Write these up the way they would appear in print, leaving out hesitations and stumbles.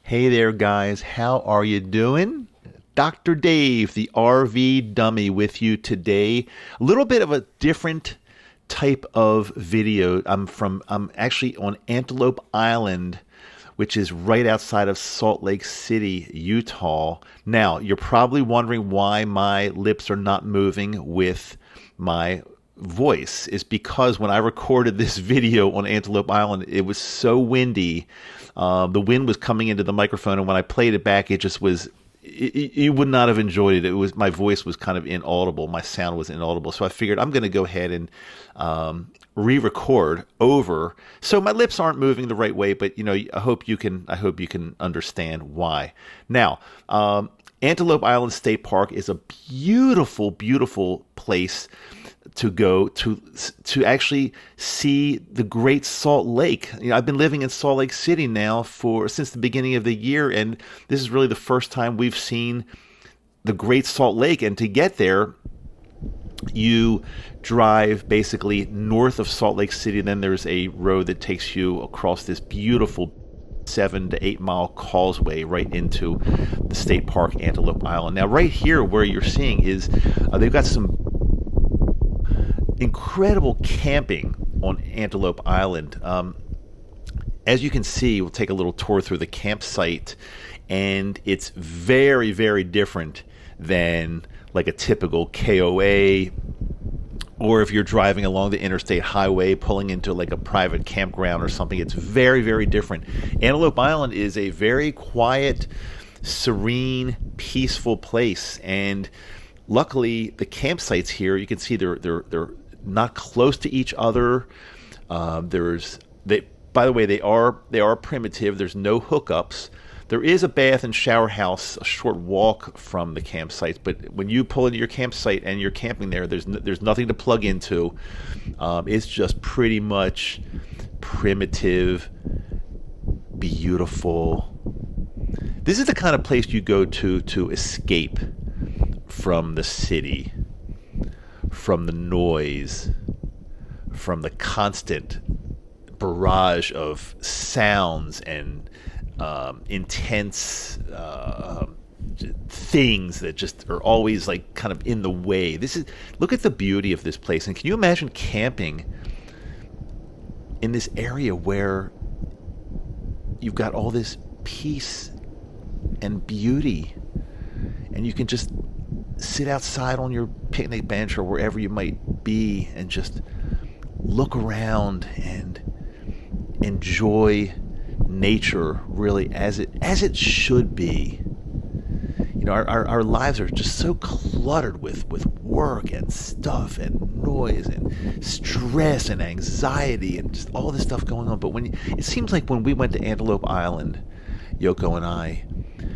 Hey there, guys. How are you doing? Dr. Dave, the RV dummy, with you today. A little bit of a different type of video. I'm actually on Antelope Island, which is right outside of Salt Lake City, Utah. Now, you're probably wondering why my lips are not moving with my voice. Is because when I recorded this video on Antelope Island, it was so windy. The wind was coming into the microphone, and when I played it back, it just was. You would not have enjoyed it. It was, my voice was kind of inaudible. My sound was inaudible. So I figured I'm going to go ahead and re-record over. So my lips aren't moving the right way, but I hope you can understand why. Now, Antelope Island State Park is a beautiful, beautiful place to go to actually see the Great Salt Lake. I've been living in Salt Lake City now since the beginning of the year, and this is really the first time we've seen the Great Salt Lake. And to get there, you drive basically north of Salt Lake City. Then there's a road that takes you across this beautiful 7 to 8 mile causeway right into the state park, Antelope Island. Now, right here where you're seeing is they've got some incredible camping on Antelope Island. As you can see, we'll take a little tour through the campsite, and it's very, very different than like a typical KOA, or if you're driving along the interstate highway pulling into like a private campground or something. It's very, very different. Antelope Island is a very quiet, serene, peaceful place, and luckily the campsites here, you can see they're not close to each other. By the way, they are primitive. There's no hookups. There is a bath and shower house a short walk from the campsites, but when you pull into your campsite and you're camping there, there's nothing to plug into. It's just pretty much primitive, beautiful. This is the kind of place you go to escape from the city, from the noise, from the constant barrage of sounds and intense things that just are always like kind of in the way. Look at the beauty of this place. And can you imagine camping in this area where you've got all this peace and beauty, and you can just sit outside on your picnic bench or wherever you might be and just look around and enjoy nature really as it should be. Our lives are just so cluttered with work and stuff and noise and stress and anxiety and just all this stuff going on. But it seems like when we went to Antelope Island, Yoko and I,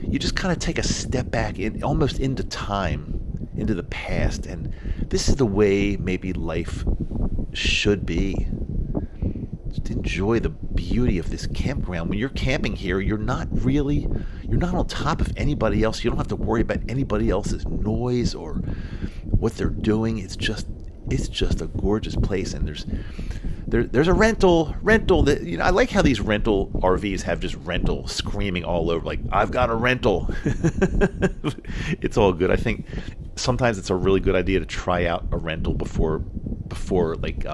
you just kind of take a step back almost into time, into the past, and this is the way maybe life should be. Just enjoy the beauty of this campground. When you're camping here, you're not on top of anybody else. You don't have to worry about anybody else's noise or what they're doing. It's just a gorgeous place, and there's a rental that, I like how these rental RVs have just rental screaming all over, like, I've got a rental. It's all good. I think sometimes it's a really good idea to try out a rental before like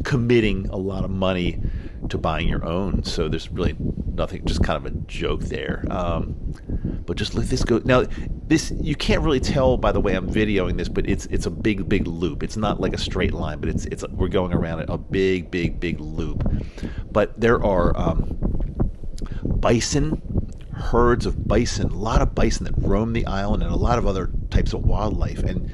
committing a lot of money to buying your own. So there's really nothing, just kind of a joke there. But just let this go. Now, this, you can't really tell by the way I'm videoing this, but it's a big loop. It's not like a straight line, but we're going around a big loop. But there are bison, herds of bison, a lot of bison that roam the island, and a lot of other types of wildlife. And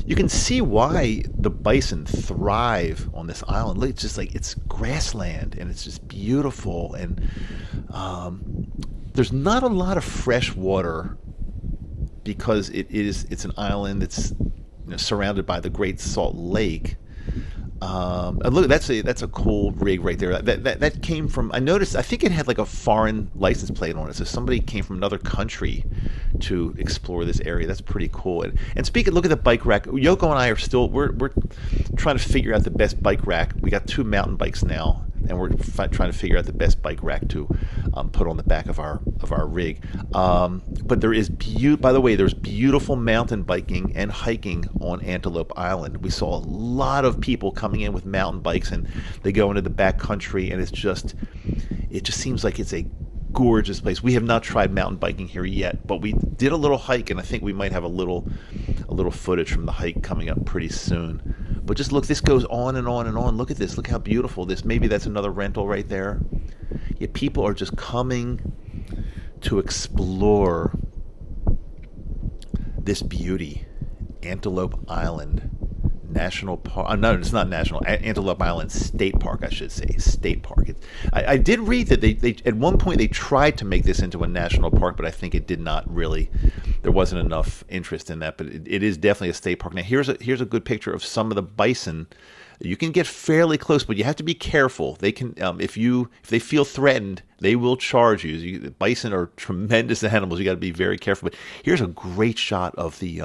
you can see why the bison thrive on this island. It's just like, it's grassland, and it's just beautiful. And there's not a lot of fresh water because it's an island that's surrounded by the Great Salt Lake. And look, that's a cool rig right there. That came from. I noticed. I think it had like a foreign license plate on it. So somebody came from another country to explore this area. That's pretty cool. And speaking, look at the bike rack. Yoko and I are still we're trying to figure out the best bike rack. We got 2 mountain bikes now, and we're trying to figure out the best bike rack to put on the back of our rig. But there is by the way, there's beautiful mountain biking and hiking on Antelope Island. We saw a lot of people coming in with mountain bikes, and they go into the back country, and it just seems like it's a gorgeous place. We have not tried mountain biking here yet, but we did a little hike, and I think we might have a little footage from the hike coming up pretty soon. But just look, this goes on and on and on. Look at this. Look how beautiful this. Maybe that's another rental right there. Yeah, people are just coming to explore this beauty. Antelope Island National Park. No, it's not national. Antelope Island State Park, I should say. State Park. I did read that they at one point they tried to make this into a national park, but I think it did not really. There wasn't enough interest in that. But it is definitely a state park. Now here's a good picture of some of the bison. You can get fairly close, but you have to be careful. They can if they feel threatened, they will charge you. Bison are tremendous animals. You got to be very careful. But here's a great shot of the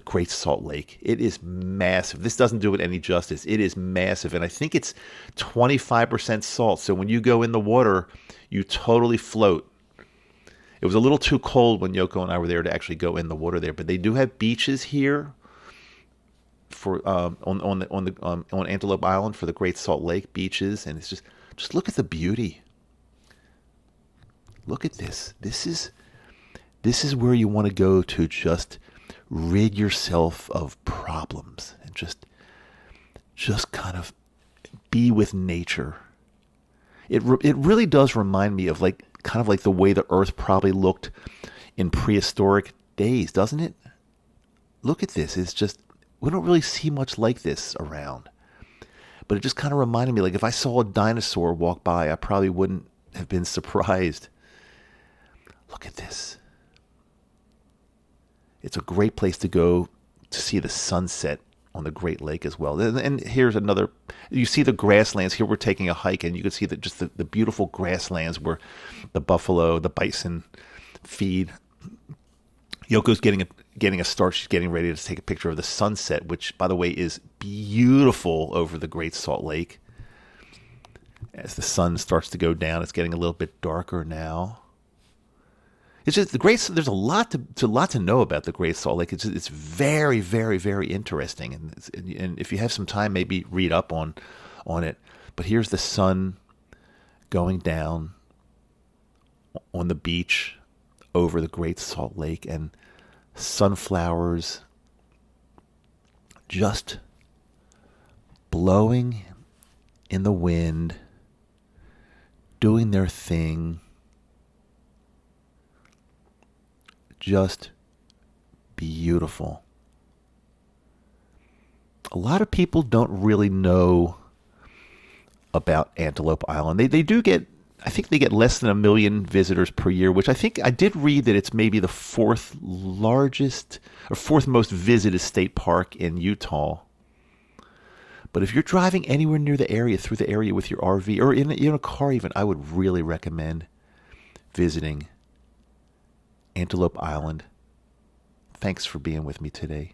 Great Salt Lake. It is massive. This doesn't do it any justice. It is massive, and I think it's 25% salt. So when you go in the water, you totally float. It was a little too cold when Yoko and I were there to actually go in the water there, but they do have beaches here for on Antelope Island for the Great Salt Lake beaches, and it's just look at the beauty. Look at this. This is where you want to go to just rid yourself of problems and just kind of be with nature. It really does remind me of kind of like the way the Earth probably looked in prehistoric days, doesn't it? Look at this. It's just, we don't really see much like this around. But it just kind of reminded me, like if I saw a dinosaur walk by, I probably wouldn't have been surprised. Look at this. It's a great place to go to see the sunset on the Great Lake as well. And here's another, you see the grasslands. Here we're taking a hike, and you can see the beautiful grasslands where the buffalo, the bison feed. Yoko's getting a start. She's getting ready to take a picture of the sunset, which, by the way, is beautiful over the Great Salt Lake. As the sun starts to go down, it's getting a little bit darker now. It's just there's a lot to know about the Great Salt Lake. It's very, very, very interesting, and if you have some time, maybe read up on it. But here's the sun going down on the beach over the Great Salt Lake, and sunflowers just blowing in the wind, doing their thing. Just beautiful. A lot of people don't really know about Antelope Island. They do get, I think they get less than 1 million visitors per year, which I think I did read that it's maybe the 4th largest or 4th most visited state park in Utah. But if you're driving anywhere near the area, through the area with your RV or in a car even, I would really recommend visiting Antelope Island. Thanks for being with me today.